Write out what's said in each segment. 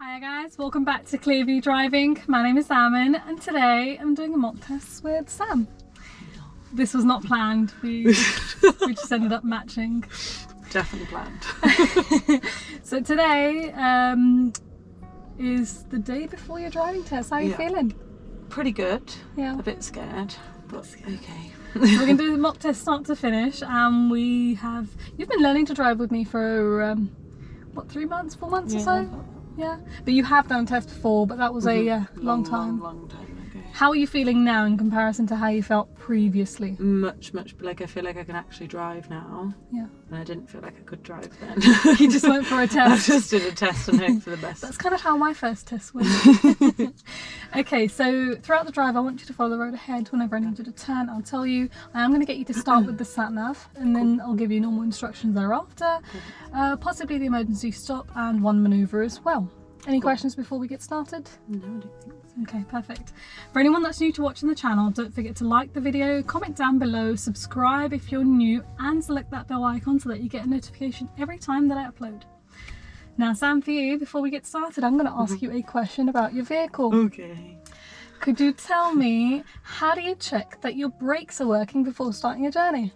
Hi guys, welcome back to Clearview Driving. My name is Salmon and today I'm doing a mock test with Sam. This was not planned, we just ended up matching. Definitely planned. So today is the day before your driving test. How are you feeling? Pretty good. Yeah. A bit scared, but okay. So we're going to do the mock test start to finish. You've been learning to drive with me for what, 3 months, 4 months or so? Yeah, but you have done a test before, but that was a long time ago. How are you feeling now in comparison to how you felt previously? Much, like I feel like I can actually drive now. Yeah. And I didn't feel like I could drive then. You just went for a test. I just did a test and hoped for the best. That's kind of how my first test went. Okay, so throughout the drive I want you to follow the road ahead. Whenever I need you to turn, I'll tell you. I am going to get you to start with the sat-nav and then I'll give you normal instructions thereafter. Possibly the emergency stop and one manoeuvre as well. Any questions before we get started? No, I don't think so. Okay, perfect. For anyone that's new to watching the channel, don't forget to like the video, comment down below, subscribe if you're new, and select that bell icon so that you get a notification every time that I upload. Now, Sam, for you, before we get started, I'm going to ask you a question about your vehicle. Okay. Could you tell me, how do you check that your brakes are working before starting your journey?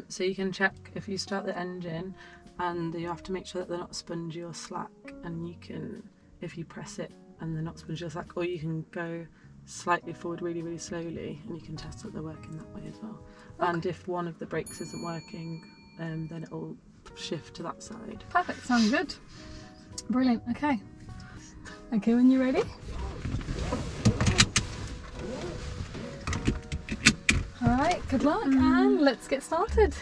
So you can check if you start the engine, and you have to make sure that they're not spongy or slack, and you can, if you press it and they're not spongy or slack, or you can go slightly forward really slowly and you can test that they're working that way as well. Okay. And if one of the brakes isn't working, then it'll shift to that side. Perfect, sounds good. Brilliant, okay. Okay, when you're ready. Alright, good luck and let's get started.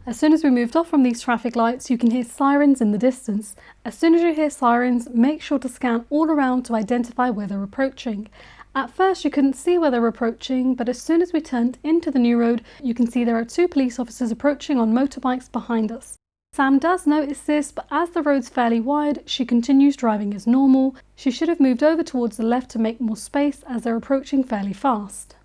As soon as we moved off from these traffic lights, you can hear sirens in the distance. As soon as you hear sirens, make sure to scan all around to identify where they're approaching. At first you couldn't see where they're approaching, but as soon as we turned into the new road, you can see there are 2 police officers approaching on motorbikes behind us. Sam does notice this, but as the road's fairly wide, she continues driving as normal. She should have moved over towards the left to make more space as they're approaching fairly fast.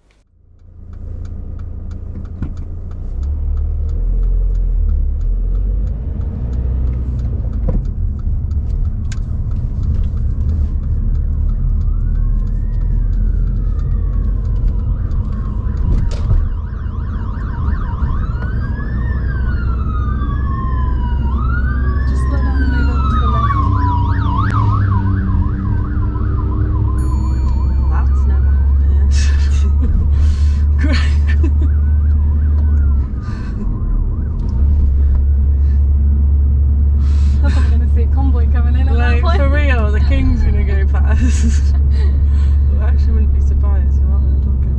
I actually wouldn't be surprised. What am I talking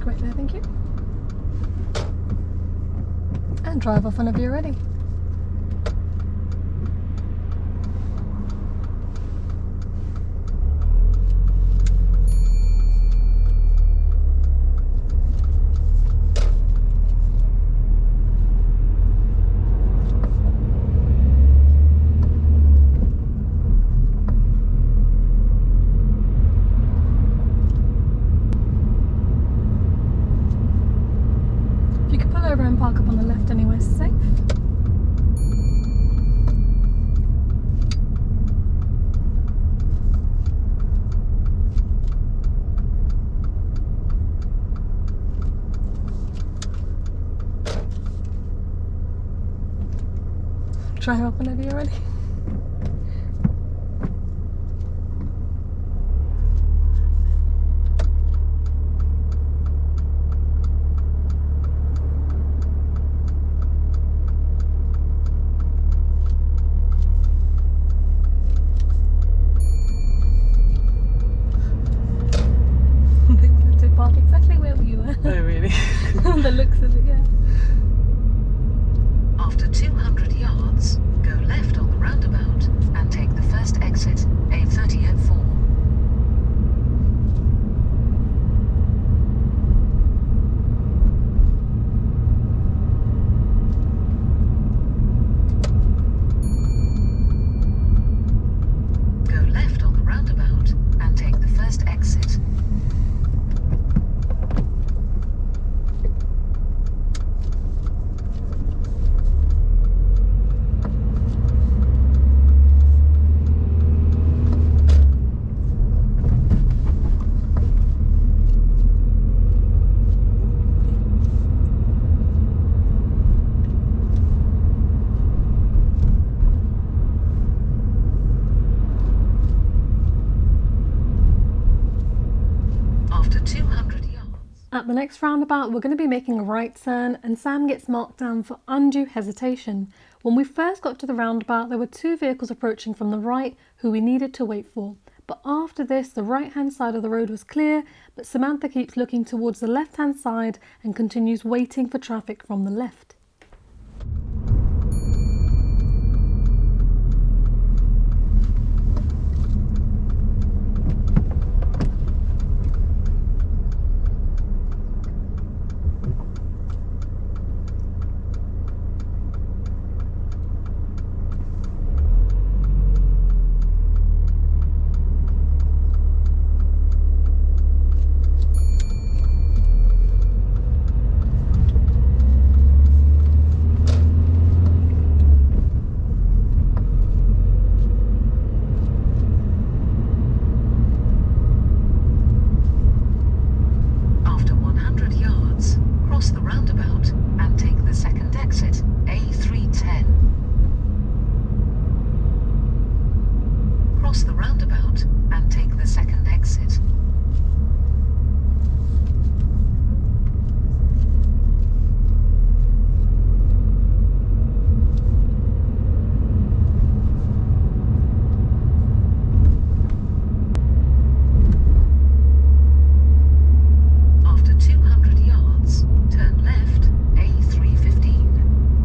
Great there, thank you. And drive off whenever you're ready. You can pull over and park up on the left anywhere safe. Drive up whenever you're ready. They wanted to park exactly where you were. Oh, really? On the looks of it, yeah. After 200 yards, go left on the roundabout and take the first exit, A3004. Go left on the roundabout and take the first exit. After 200 yards. At the next roundabout, we're going to be making a right turn, and Sam gets marked down for undue hesitation. When we first got to the roundabout, there were two vehicles approaching from the right who we needed to wait for. But after this, the right-hand side of the road was clear, but Samantha keeps looking towards the left-hand side and continues waiting for traffic from the left. After 100 yards, cross the roundabout and take the second exit, A310. Cross the roundabout and take the second exit. After 200 yards, turn left, A315.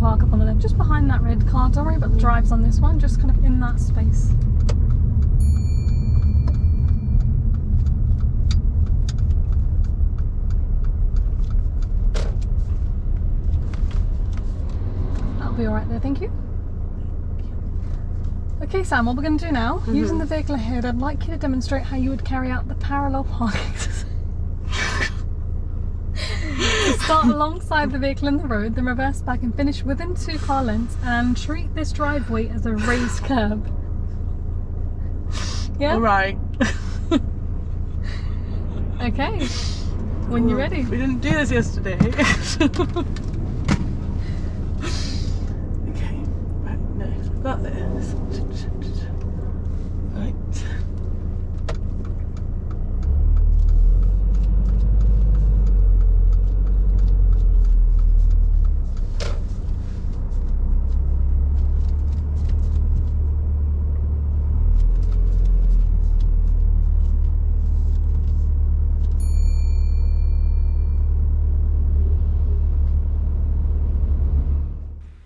park up on the left, just behind that red car. Don't worry about the drives on this one, just kind of in that space. That'll be alright there, thank you. Okay Sam, what we're going to do now, using the vehicle ahead, I'd like you to demonstrate how you would carry out the parallel parking exercise. Start alongside the vehicle in the road, then reverse back and finish within 2 car lengths, and treat this driveway as a raised curb. Yeah? Alright. Okay. When you're ready. We didn't do this yesterday. Okay. Right, no, I've got this. Right.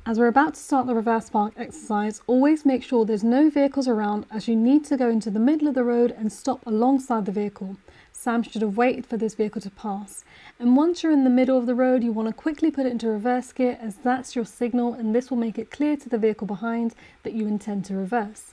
As we're about to start the reverse park exercise, always make sure there's no vehicles around, as you need to go into the middle of the road and stop alongside the vehicle. Sam should have waited for this vehicle to pass. And once you're in the middle of the road, you want to quickly put it into reverse gear, as that's your signal, and this will make it clear to the vehicle behind that you intend to reverse.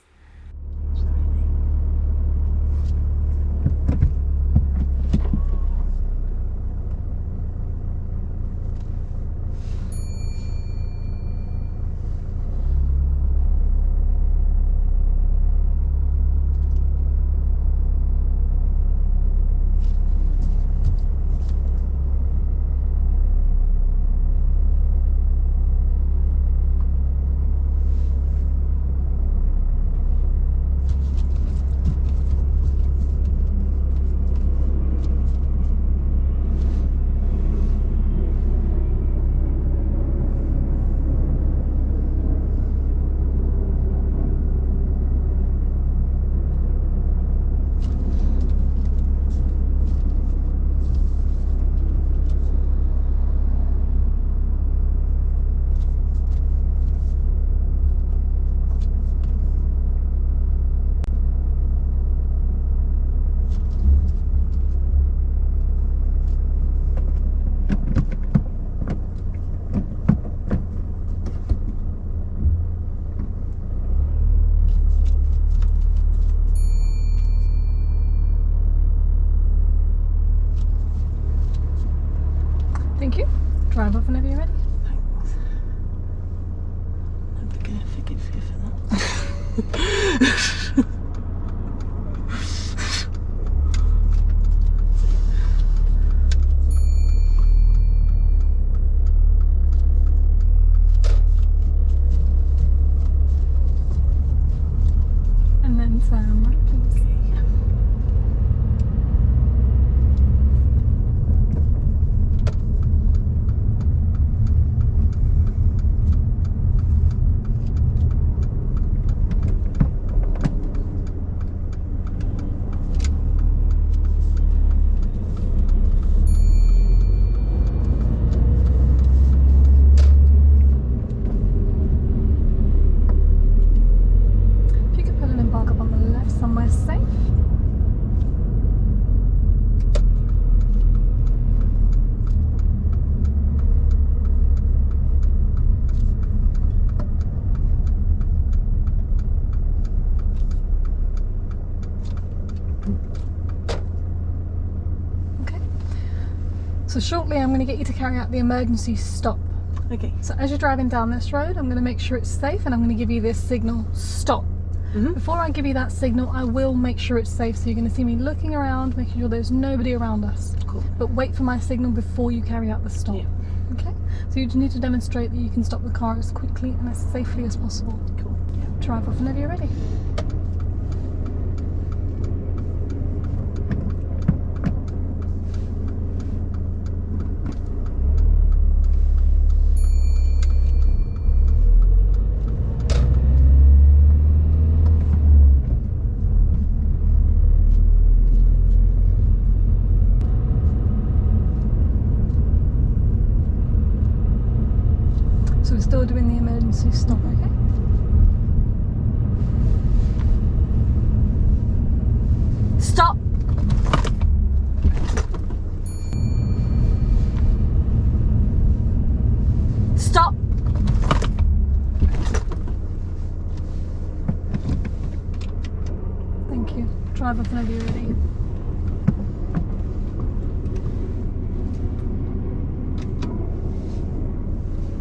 Thank you. Drive off whenever you're ready. Thanks. Never gonna forgive you for that. And then Sam, right, please. If you could put an embark up on the left somewhere safe. Okay. So shortly I'm going to get you to carry out the emergency stop. Okay. So as you're driving down this road, I'm going to make sure it's safe, and I'm going to give you this signal, stop. Before I give you that signal, I will make sure it's safe. So you're going to see me looking around, making sure there's nobody around us. Cool. But wait for my signal before you carry out the stop. Yeah. Okay? So you just need to demonstrate that you can stop the car as quickly and as safely as possible. Cool. Yeah. Drive off whenever you're ready. So So we're still doing the emergency stop, okay? Stop! Stop! Thank you. Drive off whenever you're ready.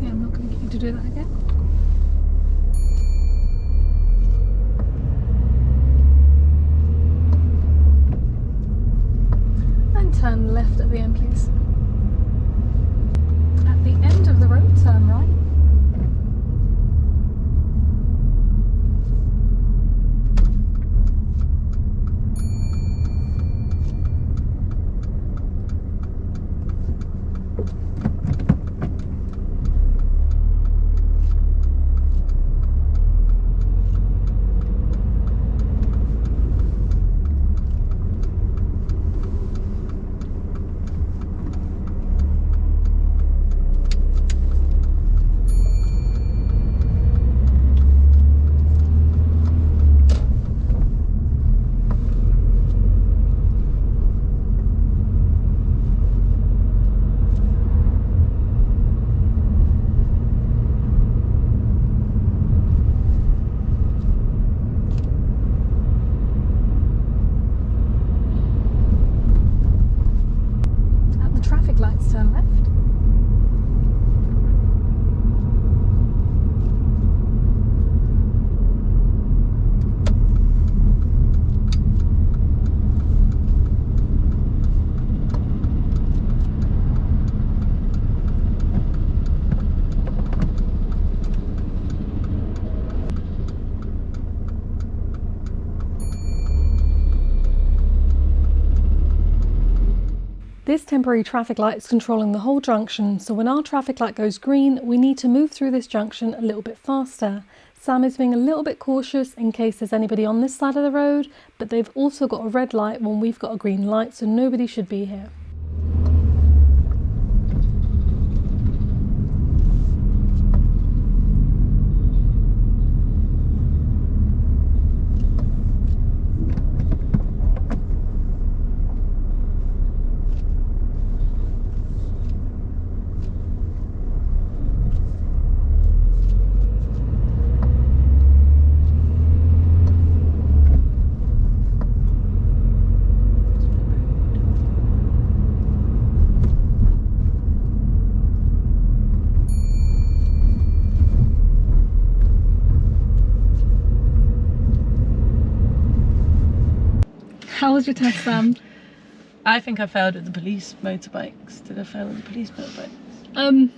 Yeah, I'm not going to get you to do that again. And turn left at the end, please. At the end of the road, turn right. Lights, turn left. This temporary traffic light is controlling the whole junction, so when our traffic light goes green, we need to move through this junction a little bit faster. Sam is being a little bit cautious in case there's anybody on this side of the road, but they've also got a red light when we've got a green light, so nobody should be here. How was your test, Sam? I think I failed at the police motorbikes. Did I fail at the police motorbikes?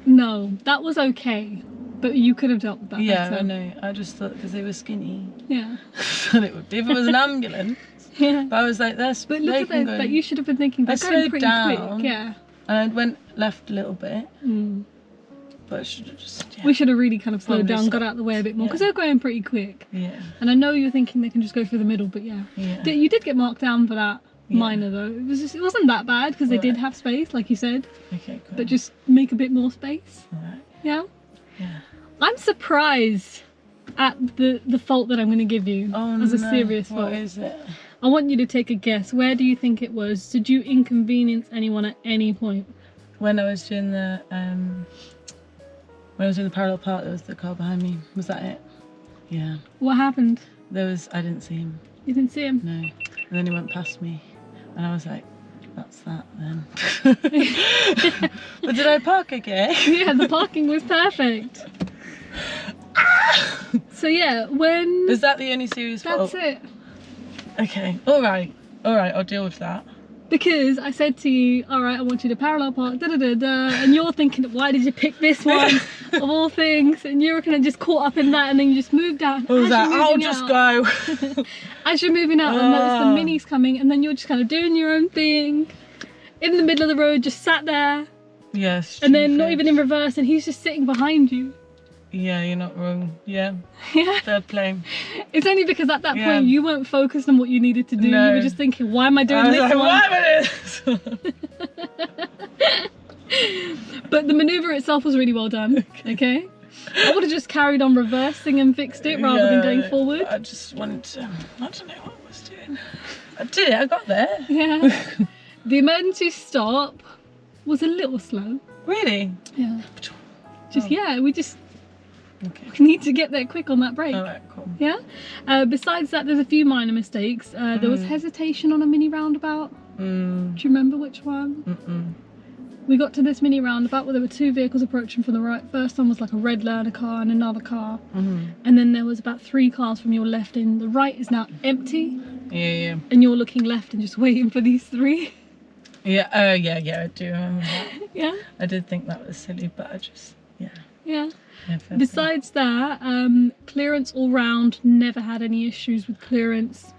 No, that was okay, but you could have dealt with that Yeah, better. I know. I just thought because they were skinny, Yeah. thought it would be if it was an ambulance. Yeah. But I was like, But look at can those, go. but you should have been thinking they're I going slowed pretty down. quick. Yeah. And I went left a little bit, Mm. but I should have just. Yeah. We should have really kind of slowed Probably down, got so- out of the way a bit more, because yeah. they're going pretty quick. Yeah. And I know you're thinking they can just go through the middle, but yeah. Yeah. You did get marked down for that. Yeah. Minor though. It wasn't that bad because they did Alright. have space, like you said, Okay. Cool. but just make a bit more space. Alright. Yeah. Yeah. I'm surprised at the fault that I'm going to give you Oh as a no. serious fault. What is it? I want you to take a guess. Where do you think it was? Did you inconvenience anyone at any point? When I was doing the parallel park, there was the car behind me. Was that it? Yeah. What happened? I didn't see him. You didn't see him? No. And then he went past me, and I was like, that's that then. But did I park okay? Yeah, the parking was perfect. So yeah, when... Is that the only serious fault? That's it. Okay. Alright, I'll deal with that. Because I said to you, alright, I want you to parallel park, and you're thinking, why did you pick this one of all things? And you were kind of just caught up in that, and then you just moved out. I was like, I'll just go. As you're moving out, I noticed the minis coming, and then you're just kind of doing your own thing in the middle of the road, just sat there, Yes. and then not stupid. even in reverse, and he's just sitting behind you. Yeah, you're not wrong. Yeah. Yeah. Fair play. It's only because at that Yeah. point you weren't focused on what you needed to do. No. You were just thinking, why am I doing I was this like, one? why am I doing this? But the manoeuvre itself was really well done. Okay. I would have just carried on reversing and fixed it rather than going forward. I just wanted to, I don't know what I was doing. I did it, I got there. Yeah. The emergency stop was a little slow. Really? Yeah. Oh. Yeah, we Okay. need to get there quick on that brake. Alright, cool. Yeah. Besides that, there's a few minor mistakes. There was hesitation on a mini roundabout. Do you remember which one? We got to this mini roundabout where there were two vehicles approaching from the right. First one was like a red learner car and another car. And then there was about 3 cars from your left in. The right is now empty. Yeah. And you're looking left and just waiting for these 3. Yeah, yeah, I do remember that. Yeah. I did think that was silly, but I just, yeah. Yeah. fair Besides that, clearance all round, never had any issues with clearance.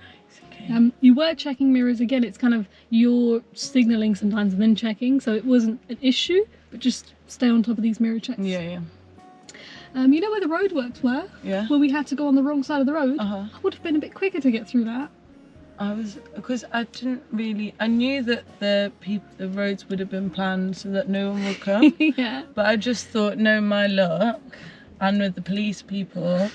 Okay. You were checking mirrors again. It's kind of you're signalling sometimes and then checking, so it wasn't an issue. But just stay on top of these mirror checks. Yeah. You know where the roadworks were? Yeah. Where we had to go on the wrong side of the road. Uh-huh. I would have been a bit quicker to get through that. Because I didn't really, I knew that the roads would have been planned so that no one would come. Yeah. But I just thought, no, my luck, and with the police people,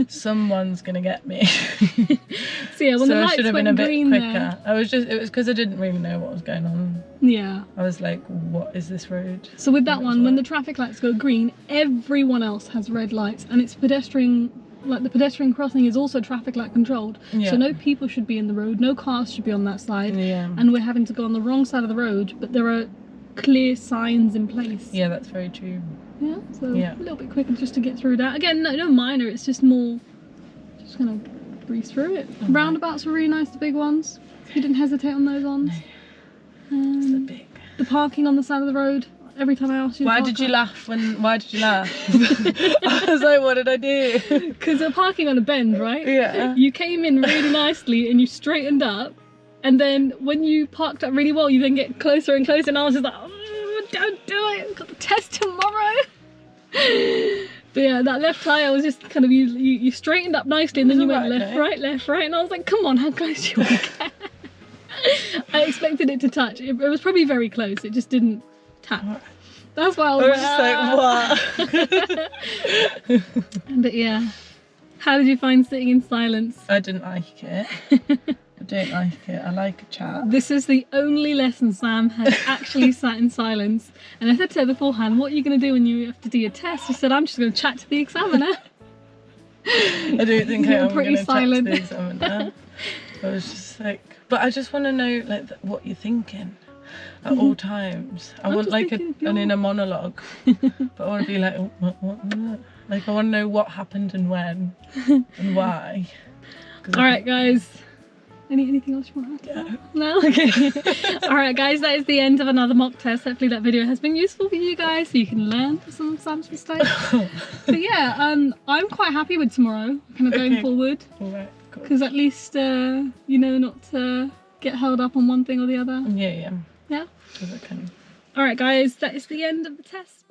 someone's gonna get me. So yeah, when the I lights should have been went a bit green quicker. there. It was because I didn't really know what was going on. Yeah. I was like, what is this road? So with that one, when the traffic lights go green, everyone else has red lights, and it's pedestrian. Like the pedestrian crossing is also traffic light controlled, Yeah. so no people should be in the road, no cars should be on that side, Yeah. and we're having to go on the wrong side of the road, but there are clear signs in place. Yeah, that's very true. Yeah, so Yeah. a little bit quicker just to get through that. Again, no minor, it's just more, just gonna breeze through it. Okay. Roundabouts were really nice, the big ones. You didn't hesitate on those ones. It's a big. The parking on the side of the road. Every time I asked you to Why park did you up. laugh why did you laugh? I was like, what did I do? Because they're parking on a bend, right? Yeah. You came in really nicely and you straightened up, and then when you parked up really well, you then get closer and closer, and I was just like, oh, don't do it, I've got the test tomorrow. But yeah, that left tyre was just kind of, you straightened up nicely, and then you went left, right, and I was like, come on, how close do you want to get? I expected it to touch. It was probably very close, it just didn't tap. That's why I was just like, what? But yeah, how did you find sitting in silence? I didn't like it. I don't like it. I like a chat. This is the only lesson Sam has actually sat in silence. And I said to her beforehand, what are you going to do when you have to do your test? She said, I'm just going to chat to the examiner. I don't think You're I'm pretty going to chat to silent. the examiner. I was just like, but I just want to know like what you're thinking at all times. I I'm want just like thinking an inner monologue, but I want to be like, what? Like I want to know what happened and when and why. Alright guys, anything else you want to add? No? Okay. Alright guys, that is the end of another mock test. Hopefully that video has been useful for you guys so you can learn from some of Sam's mistakes. But yeah, I'm quite happy with tomorrow, kind of going forward. Alright, cool. Because at least you know not to get held up on one thing or the other. Yeah. Yeah? Because I can. Alright guys, that is the end of the test.